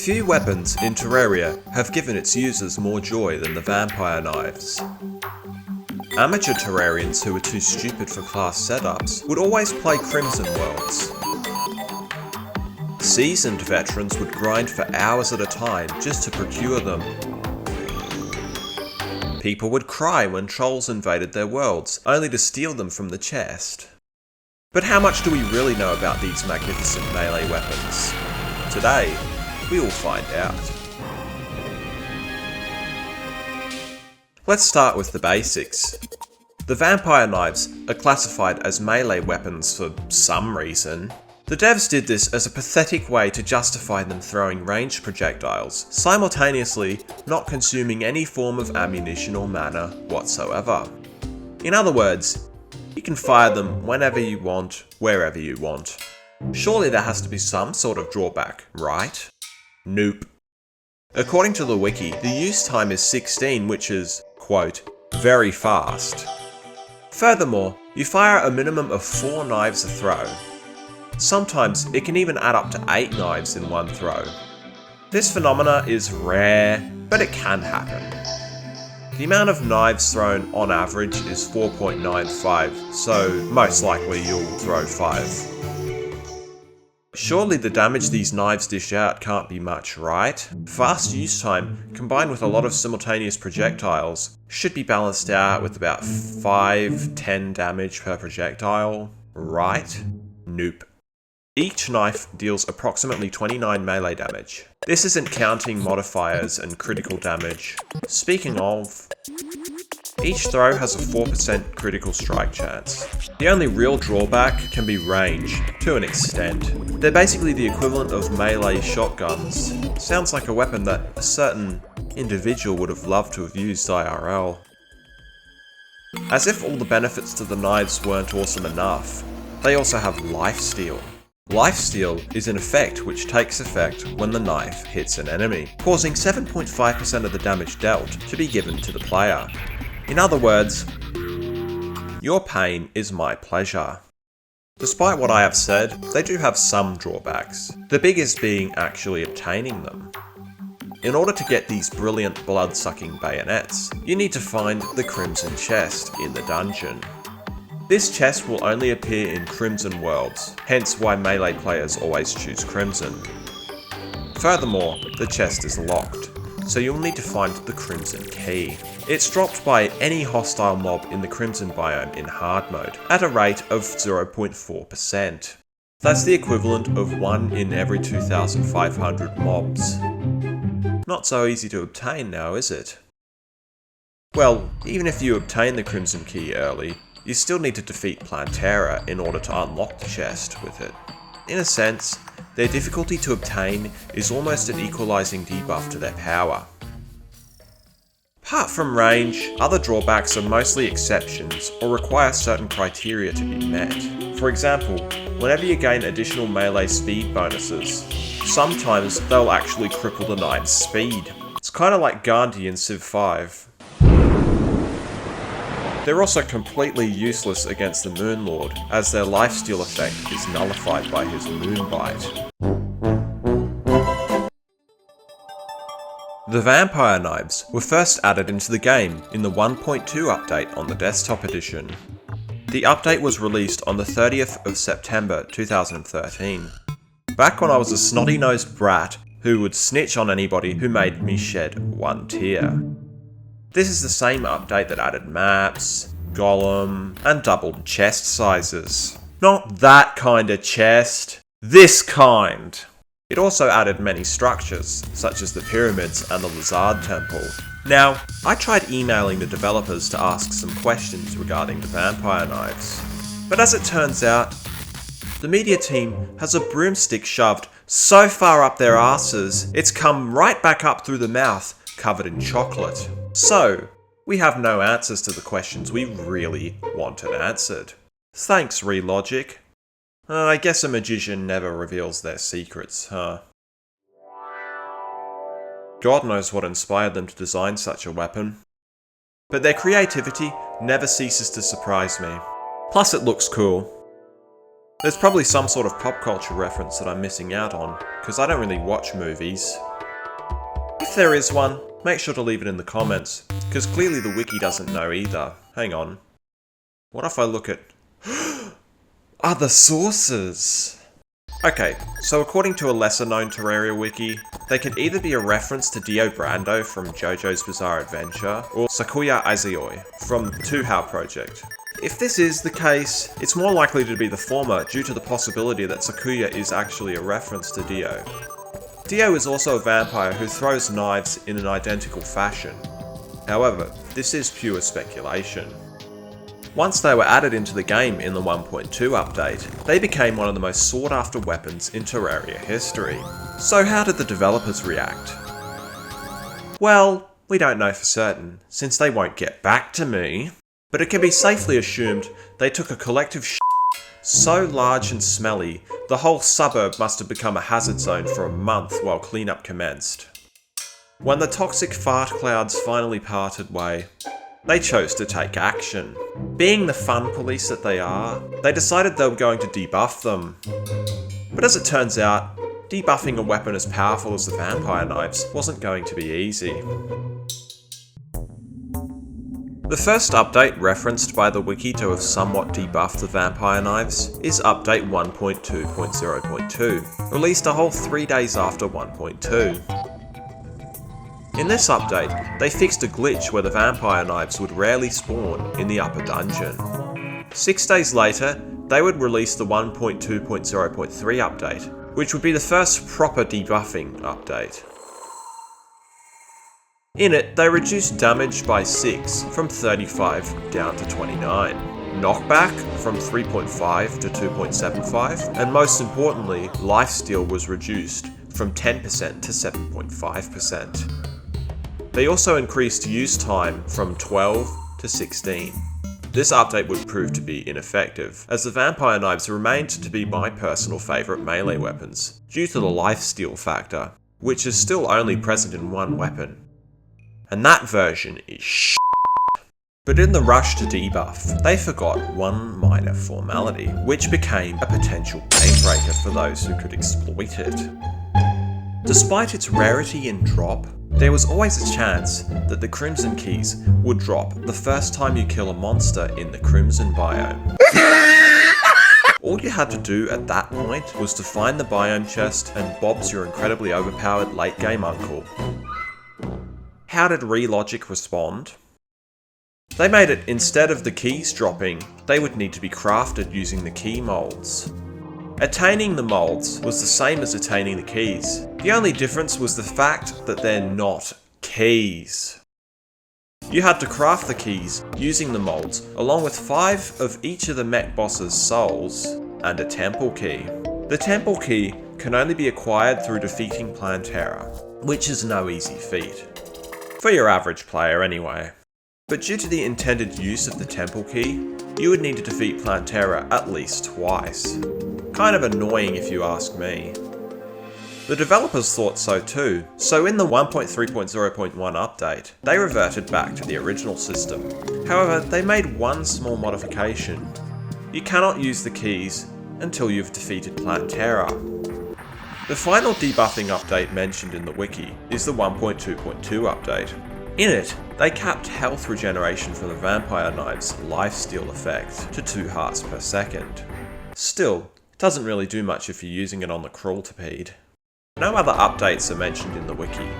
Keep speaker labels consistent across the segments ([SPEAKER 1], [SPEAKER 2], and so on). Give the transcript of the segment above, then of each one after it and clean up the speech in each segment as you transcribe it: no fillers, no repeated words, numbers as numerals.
[SPEAKER 1] Few weapons in Terraria have given its users more joy than the vampire knives. Amateur Terrarians who were too stupid for class setups would always play Crimson Worlds. Seasoned veterans would grind for hours at a time just to procure them. People would cry when trolls invaded their worlds, only to steal them from the chest. But how much do we really know about these magnificent melee weapons? Today, we will find out. Let's start with the basics. The vampire knives are classified as melee weapons for some reason. The devs did this as a pathetic way to justify them throwing ranged projectiles, simultaneously not consuming any form of ammunition or mana whatsoever. In other words, you can fire them whenever you want, wherever you want. Surely there has to be some sort of drawback, right? Nope. According to the wiki, the use time is 16, which is, quote, very fast. Furthermore, you fire a minimum of 4 knives a throw. Sometimes it can even add up to 8 knives in one throw. This phenomena is rare, but it can happen. The amount of knives thrown on average is 4.95, so most likely you'll throw 5. Surely the damage these knives dish out can't be much, right? Fast use time, combined with a lot of simultaneous projectiles, should be balanced out with about 5-10 damage per projectile, right? Nope. Each knife deals approximately 29 melee damage. This isn't counting modifiers and critical damage. Speaking of, each throw has a 4% critical strike chance. The only real drawback can be range, to an extent. They're basically the equivalent of melee shotguns. Sounds like a weapon that a certain individual would have loved to have used IRL. As if all the benefits to the knives weren't awesome enough, they also have lifesteal. Lifesteal is an effect which takes effect when the knife hits an enemy, causing 7.5% of the damage dealt to be given to the player. In other words, your pain is my pleasure. Despite what I have said, they do have some drawbacks, the biggest being actually obtaining them. In order to get these brilliant blood-sucking bayonets, you need to find the Crimson Chest in the dungeon. This chest will only appear in Crimson Worlds, hence why melee players always choose Crimson. Furthermore, the chest is locked, so you'll need to find the Crimson Key. It's dropped by any hostile mob in the Crimson biome in hard mode, at a rate of 0.4%. That's the equivalent of 1 in every 2,500 mobs. Not so easy to obtain now, is it? Well, even if you obtain the Crimson Key early, you still need to defeat Plantera in order to unlock the chest with it. In a sense, their difficulty to obtain is almost an equalizing debuff to their power. Apart from range, other drawbacks are mostly exceptions or require certain criteria to be met. For example, whenever you gain additional melee speed bonuses, sometimes they'll actually cripple the knife's speed. It's kinda like Gandhi in Civ 5. They're also completely useless against the Moon Lord, as their lifesteal effect is nullified by his Moonbite. The vampire knives were first added into the game in the 1.2 update on the desktop edition. The update was released on the 30th of September 2013. Back when I was a snotty-nosed brat who would snitch on anybody who made me shed 1 tear. This is the same update that added maps, golem, and doubled chest sizes. Not that kind of chest, this kind! It also added many structures, such as the pyramids and the Lizard Temple. Now, I tried emailing the developers to ask some questions regarding the vampire knives, but as it turns out, the media team has a broomstick shoved so far up their asses, it's come right back up through the mouth, covered in chocolate. So, we have no answers to the questions we really wanted answered. Thanks, Relogic. I guess a magician never reveals their secrets, huh? God knows what inspired them to design such a weapon. But their creativity never ceases to surprise me. Plus it looks cool. There's probably some sort of pop culture reference that I'm missing out on, because I don't really watch movies. If there is one, make sure to leave it in the comments, because clearly the wiki doesn't know either. Hang on. What if I look at other sources? Okay, so according to a lesser known Terraria wiki, they could either be a reference to Dio Brando from JoJo's Bizarre Adventure, or Sakuya Aizaoi from the Two-How Project. If this is the case, it's more likely to be the former due to the possibility that Sakuya is actually a reference to Dio. Dio is also a vampire who throws knives in an identical fashion. However, this is pure speculation. Once they were added into the game in the 1.2 update, they became one of the most sought after weapons in Terraria history. So how did the developers react? Well, we don't know for certain, since they won't get back to me. But it can be safely assumed they took a collective so large and smelly, the whole suburb must have become a hazard zone for a month while cleanup commenced. When the toxic fart clouds finally parted way, they chose to take action. Being the fun police that they are, they decided they were going to debuff them. But as it turns out, debuffing a weapon as powerful as the vampire knives wasn't going to be easy. The first update referenced by the wiki to have somewhat debuffed the vampire knives is update 1.2.0.2, released a whole 3 days after 1.2. In this update, they fixed a glitch where the vampire knives would rarely spawn in the upper dungeon. 6 days later, they would release the 1.2.0.3 update, which would be the first proper debuffing update. In it, they reduced damage by 6 from 35 down to 29, knockback from 3.5 to 2.75, and most importantly, lifesteal was reduced from 10% to 7.5%. They also increased use time from 12 to 16. This update would prove to be ineffective, as the vampire knives remained to be my personal favourite melee weapons, due to the lifesteal factor, which is still only present in one weapon. And that version is shit. But in the rush to debuff, they forgot one minor formality, which became a potential game breaker for those who could exploit it. Despite its rarity and drop, there was always a chance that the Crimson Keys would drop the first time you kill a monster in the Crimson biome. All you had to do at that point was to find the biome chest and Bob's your incredibly overpowered late game uncle. How did Relogic respond? They made it instead of the keys dropping, they would need to be crafted using the key molds. Attaining the molds was the same as attaining the keys. The only difference was the fact that they're not keys. You had to craft the keys using the molds along with 5 of each of the mech boss's souls and a temple key. The temple key can only be acquired through defeating Plantera, which is no easy feat. For your average player anyway. But due to the intended use of the temple key, you would need to defeat Plantera at least twice. Kind of annoying if you ask me. The developers thought so too, so in the 1.3.0.1 update, they reverted back to the original system. However, they made one small modification. You cannot use the keys until you've defeated Plantera. The final debuffing update mentioned in the wiki is the 1.2.2 update. In it, they capped health regeneration from the vampire knife's lifesteal effect to 2 hearts per second. Still, it doesn't really do much if you're using it on the crawltipede. No other updates are mentioned in the wiki,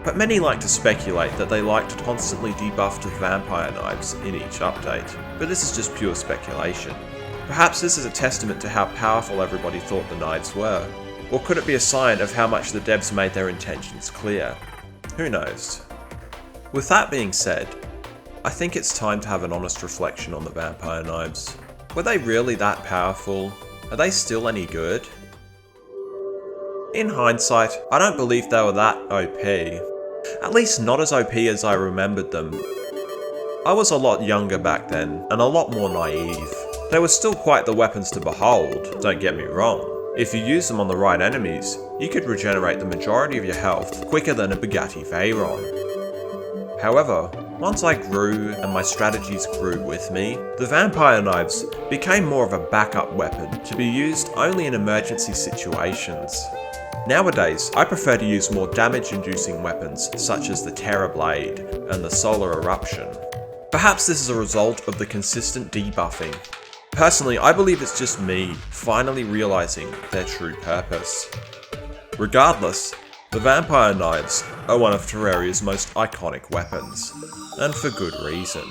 [SPEAKER 1] but many like to speculate that they like to constantly debuff the vampire knives in each update, but this is just pure speculation. Perhaps this is a testament to how powerful everybody thought the knives were. Or could it be a sign of how much the devs made their intentions clear? Who knows? With that being said, I think it's time to have an honest reflection on the vampire knives. Were they really that powerful? Are they still any good? In hindsight, I don't believe they were that OP. At least not as OP as I remembered them. I was a lot younger back then, and a lot more naive. They were still quite the weapons to behold, don't get me wrong. If you use them on the right enemies, you could regenerate the majority of your health quicker than a Bugatti Veyron. However, once I grew and my strategies grew with me, the vampire knives became more of a backup weapon to be used only in emergency situations. Nowadays, I prefer to use more damage-inducing weapons such as the Terror Blade and the Solar Eruption. Perhaps this is a result of the consistent debuffing. Personally, I believe it's just me finally realizing their true purpose. Regardless, the vampire knives are one of Terraria's most iconic weapons, and for good reason.